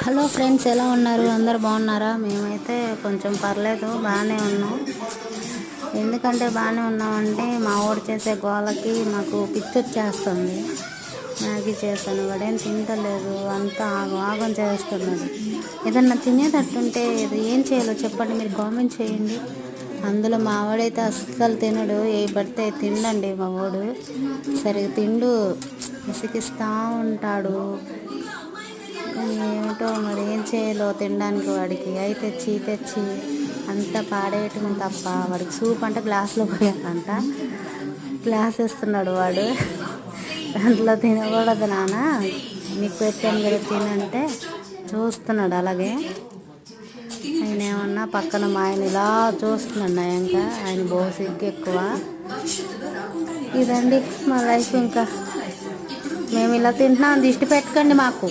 Hello friends, ఎలా ఉన్నారు? అందరు బాగున్నారా? మేమైతే కొంచెం పర్లేదు, బాగానే ఉన్నాం. ఎందుకంటే బాగానే ఉన్నామంటే మా ఊరు చేసే గోలకి మాకు పిచ్చి వచ్చేస్తుంది. మ్యాగీ చేశాను, వాడేం తింటలేదు, అంతా ఆగం ఆగం చేస్తున్నాడు. ఏదన్నా తినేటట్టుంటే ఇది ఏం చేయాలో చెప్పండి, మీరు కామెంట్ చేయండి. అందులో మా వాడైతే అస్సలు తినడు, ఏ పడితే తిండండి. మా వాడు సరిగ్గా తిండు, విసిగిస్తూ ఉంటాడు. ఏమిటో మరి ఏం చేయాలో తినడానికి. వాడికి అయి తెచ్చి అంతా పాడేయటం తప్ప. వాడికి సూప్ అంటే గ్లాస్లో పోయాలంట, గ్లాస్ ఇస్తున్నాడు వాడు. దాంట్లో తినకూడదు నాన్న, నీకు పెట్టాను కదా తినంటే చూస్తున్నాడు. అలాగే ఆయన ఏమన్నా పక్కన మా ఆయన ఇలా చూస్తున్నాడు. ఇంకా ఆయన సిగ్గు ఎక్కువ. ఇదండి మా లైఫ్. ఇంకా మేము ఇలా తింటున్నాం, దిష్టి పెట్టకండి మాకు.